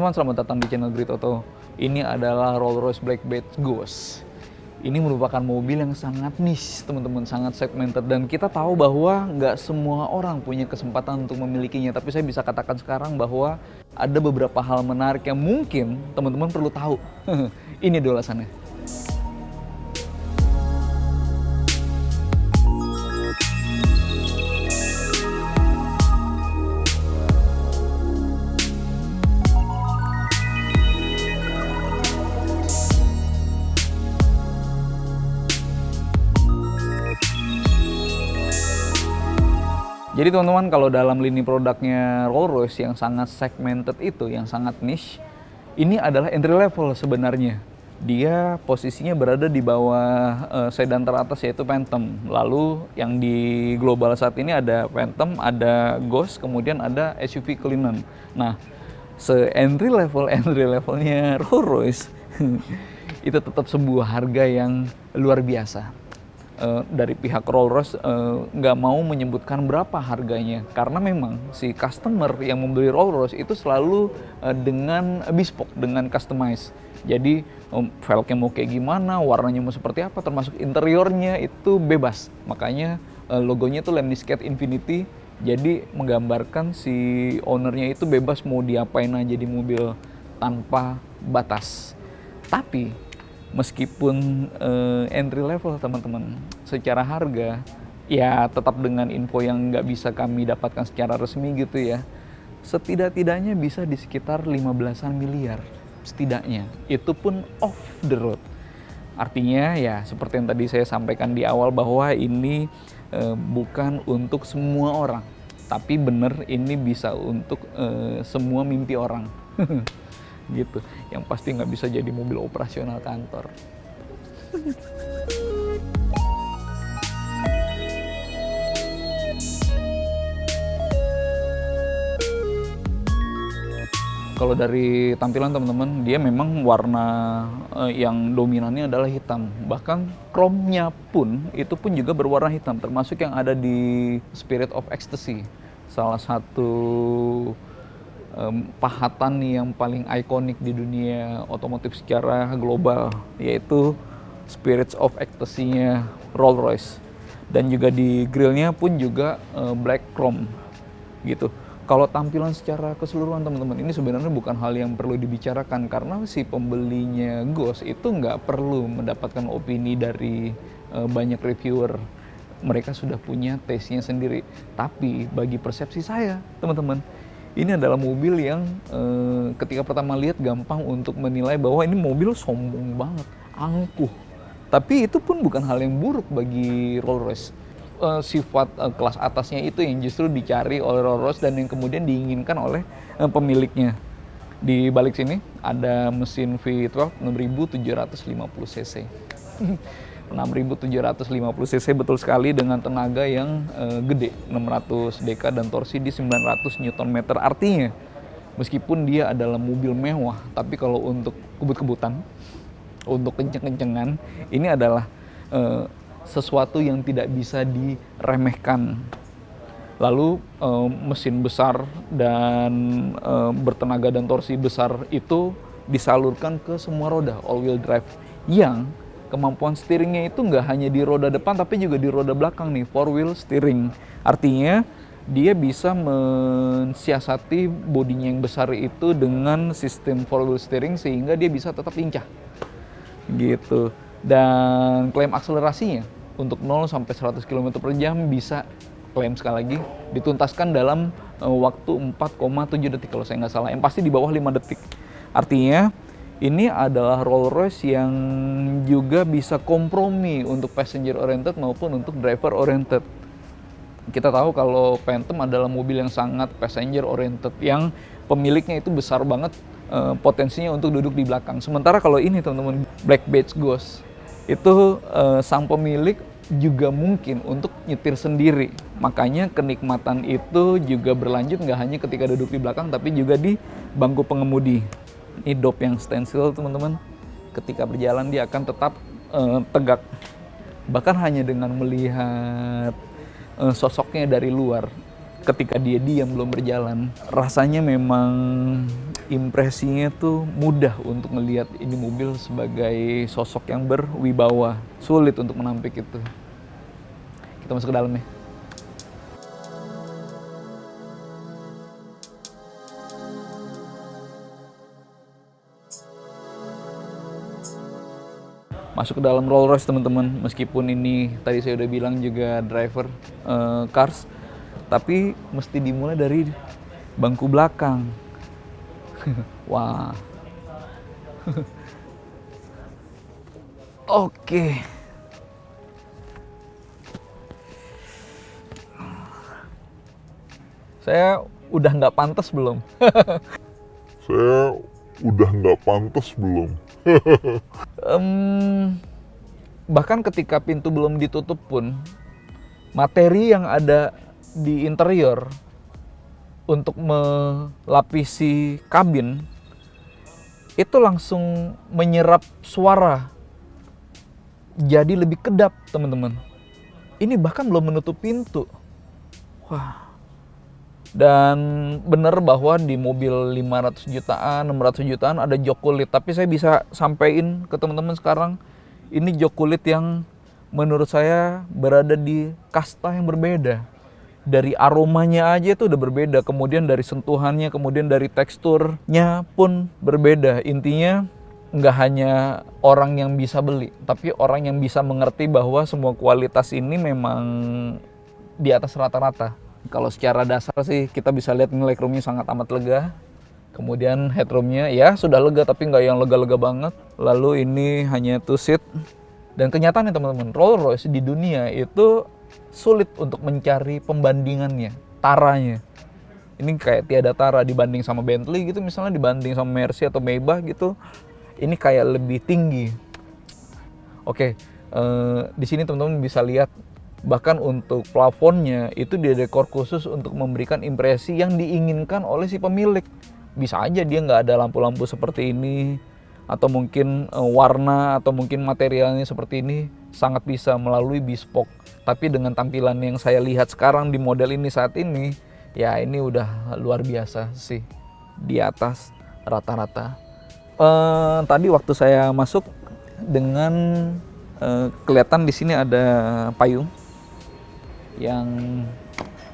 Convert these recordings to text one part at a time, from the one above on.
teman-teman, selamat datang di channel Grit Auto. Ini adalah Rolls-Royce Black Badge Ghost. Ini merupakan mobil yang sangat niche, teman-teman, sangat segmented. Dan kita tahu bahwa nggak semua orang punya kesempatan untuk memilikinya. Tapi saya bisa katakan sekarang bahwa ada beberapa hal menarik yang mungkin teman-teman perlu tahu. Ini adalah ulasannya. Jadi teman-teman, kalau dalam lini produknya Rolls-Royce yang sangat segmented itu, yang sangat niche, ini adalah entry level sebenarnya. Dia posisinya berada di bawah sedan teratas yaitu Phantom. Lalu yang di global saat ini ada Phantom, ada Ghost, kemudian ada SUV Cullinan. Nah, entry levelnya Rolls-Royce itu tetap sebuah harga yang luar biasa. Dari pihak Rolls-Royce nggak mau menyebutkan berapa harganya karena memang si customer yang membeli Rolls-Royce itu selalu dengan bespoke, dengan customize. Jadi velgnya mau kayak gimana, warnanya mau seperti apa, termasuk interiornya itu bebas. Makanya logonya itu Lemniscate Infinity, jadi menggambarkan si ownernya itu bebas mau diapain aja di mobil tanpa batas. Tapi meskipun entry level teman-teman, secara harga ya tetap dengan info yang nggak bisa kami dapatkan secara resmi gitu ya, setidak-tidaknya bisa di sekitar 15-an miliar setidaknya, itu pun off the road. Artinya ya seperti yang tadi saya sampaikan di awal bahwa ini bukan untuk semua orang, tapi bener ini bisa untuk semua mimpi orang. Gitu, yang pasti nggak bisa jadi mobil operasional kantor. Kalau dari tampilan teman-teman, dia memang warna yang dominannya adalah hitam. Bahkan chrome-nya pun itu pun juga berwarna hitam, termasuk yang ada di Spirit of Ecstasy, salah satu pahatan yang paling ikonik di dunia otomotif secara global, yaitu Spirits of Ecstasy-nya Rolls-Royce. Dan juga di grillnya pun juga black chrome gitu. Kalau tampilan secara keseluruhan teman-teman, ini sebenarnya bukan hal yang perlu dibicarakan karena si pembelinya Ghost itu nggak perlu mendapatkan opini dari banyak reviewer. Mereka sudah punya taste-nya sendiri. Tapi bagi persepsi saya teman-teman, ini adalah mobil yang ketika pertama lihat gampang untuk menilai bahwa ini mobil sombong banget, angkuh. Tapi itu pun bukan hal yang buruk bagi Rolls-Royce. Sifat kelas atasnya itu yang justru dicari oleh Rolls-Royce dan yang kemudian diinginkan oleh pemiliknya. Di balik sini ada mesin V12 6750 cc. 6.750 cc betul sekali, dengan tenaga yang gede, 600 dk dan torsi di 900 Nm. Artinya meskipun dia adalah mobil mewah, tapi kalau untuk kebut-kebutan, untuk kenceng-kencengan, ini adalah sesuatu yang tidak bisa diremehkan. Lalu mesin besar dan bertenaga dan torsi besar itu disalurkan ke semua roda, all wheel drive, yang kemampuan steeringnya itu nggak hanya di roda depan tapi juga di roda belakang nih, 4-wheel steering. Artinya dia bisa mensiasati bodinya yang besar itu dengan sistem 4-wheel steering sehingga dia bisa tetap lincah gitu. Dan klaim akselerasinya untuk 0 sampai 100 km per jam bisa, klaim sekali lagi, dituntaskan dalam waktu 4,7 detik kalau saya nggak salah, yang pasti di bawah 5 detik. Artinya ini adalah Rolls-Royce yang juga bisa kompromi untuk passenger oriented maupun untuk driver oriented. Kita tahu kalau Phantom adalah mobil yang sangat passenger oriented, yang pemiliknya itu besar banget potensinya untuk duduk di belakang. Sementara kalau ini teman-teman, Black Badge Ghost, itu sang pemilik juga mungkin untuk nyetir sendiri. Makanya kenikmatan itu juga berlanjut nggak hanya ketika duduk di belakang tapi juga di bangku pengemudi. Ini dop yang stand still teman-teman, ketika berjalan dia akan tetap tegak. Bahkan hanya dengan melihat sosoknya dari luar, ketika dia diam belum berjalan, rasanya memang impresinya tuh mudah untuk ngelihat ini mobil sebagai sosok yang berwibawa. Sulit untuk menampik itu. Kita masuk ke dalam ya. Masuk ke dalam Rolls Royce teman-teman, meskipun ini tadi saya udah bilang juga driver cars, tapi mesti dimulai dari bangku belakang. Wah. Oke. Saya udah nggak pantas belum? Saya udah nggak pantas belum? Bahkan ketika pintu belum ditutup pun, materi yang ada di interior untuk melapisi kabin itu langsung menyerap suara jadi lebih kedap teman-teman. Ini bahkan belum menutup pintu. Wah. Dan bener bahwa di mobil 500 jutaan, 600 jutaan ada jok kulit. Tapi saya bisa sampein ke teman-teman sekarang, ini jok kulit yang menurut saya berada di kasta yang berbeda. Dari aromanya aja itu udah berbeda, kemudian dari sentuhannya, kemudian dari teksturnya pun berbeda. Intinya nggak hanya orang yang bisa beli, tapi orang yang bisa mengerti bahwa semua kualitas ini memang di atas rata-rata. Kalau secara dasar sih kita bisa lihat ini legroomnya sangat amat lega. Kemudian headroomnya ya sudah lega tapi nggak yang lega-lega banget. Lalu ini hanya two seat. Dan kenyataannya teman-teman, Rolls Royce di dunia itu sulit untuk mencari pembandingannya, taranya. Ini kayak tiada tara dibanding sama Bentley gitu, misalnya dibanding sama Mercy atau Maybach gitu. Ini kayak lebih tinggi. Oke, di sini teman-teman bisa lihat bahkan untuk plafonnya itu didekor khusus untuk memberikan impresi yang diinginkan oleh si pemilik. Bisa aja dia nggak ada lampu-lampu seperti ini, atau mungkin warna atau mungkin materialnya seperti ini, sangat bisa melalui bespoke. Tapi dengan tampilan yang saya lihat sekarang di model ini saat ini, ya ini udah luar biasa sih, di atas rata-rata. Tadi waktu saya masuk dengan kelihatan di sini ada payung. Yang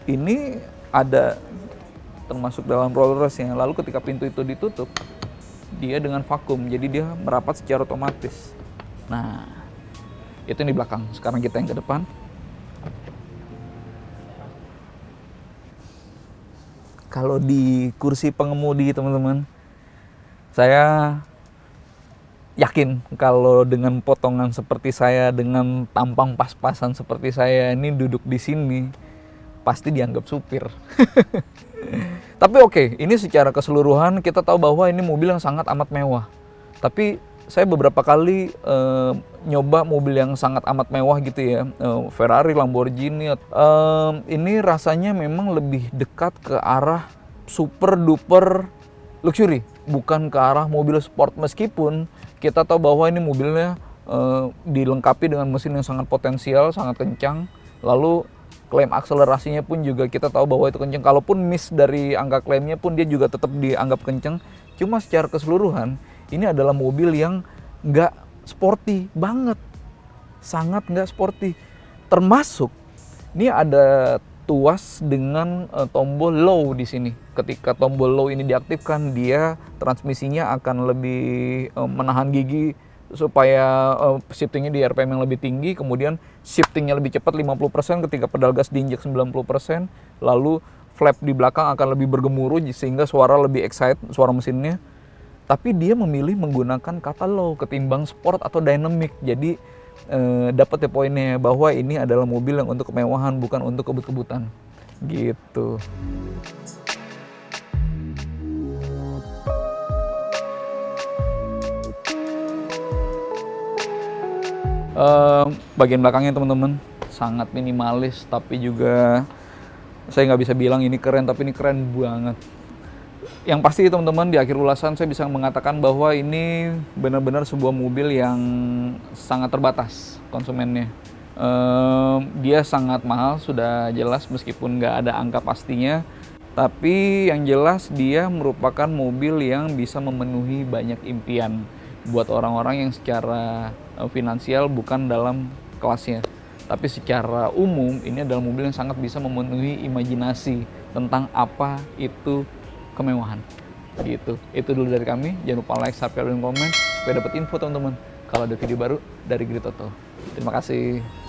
ini ada termasuk dalam Rolls Royce-nya. Lalu ketika pintu itu ditutup, dia dengan vakum, jadi dia merapat secara otomatis. Nah, itu yang di belakang. Sekarang kita yang ke depan. Kalau di kursi pengemudi teman-teman, saya yakin kalau dengan potongan seperti saya, dengan tampang pas-pasan seperti saya, ini duduk di sini pasti dianggap supir. Tapi oke, ini secara keseluruhan kita tahu bahwa ini mobil yang sangat amat mewah. Tapi saya beberapa kali nyoba mobil yang sangat amat mewah gitu ya, Ferrari, Lamborghini. Ini rasanya memang lebih dekat ke arah super duper luxury, bukan ke arah mobil sport, meskipun kita tahu bahwa ini mobilnya dilengkapi dengan mesin yang sangat potensial, sangat kencang. Lalu klaim akselerasinya pun juga kita tahu bahwa itu kencang. Kalaupun miss dari angka klaimnya pun dia juga tetap dianggap kencang. Cuma secara keseluruhan ini adalah mobil yang nggak sporty banget, sangat nggak sporty. Termasuk ini ada tuas dengan tombol low di sini. Ketika tombol low ini diaktifkan, dia transmisinya akan lebih menahan gigi supaya shiftingnya di RPM yang lebih tinggi, kemudian shiftingnya lebih cepat 50% ketika pedal gas diinjak 90%, lalu flap di belakang akan lebih bergemuruh sehingga suara lebih excite, suara mesinnya. Tapi dia memilih menggunakan kata low ketimbang sport atau dynamic. Jadi dapat ya poinnya bahwa ini adalah mobil yang untuk kemewahan, bukan untuk kebut-kebutan gitu. Bagian belakangnya teman-teman sangat minimalis, tapi juga saya nggak bisa bilang ini keren, tapi ini keren banget. Yang pasti teman-teman, di akhir ulasan saya bisa mengatakan bahwa ini benar-benar sebuah mobil yang sangat terbatas konsumennya. Dia sangat mahal, sudah jelas meskipun nggak ada angka pastinya. Tapi yang jelas dia merupakan mobil yang bisa memenuhi banyak impian buat orang-orang yang secara finansial bukan dalam kelasnya. Tapi secara umum ini adalah mobil yang sangat bisa memenuhi imajinasi tentang apa itu kemewahan. Gitu. Itu dulu dari kami. Jangan lupa like, subscribe, dan komen supaya dapat info teman-teman kalau ada video baru dari Grid Auto. Terima kasih.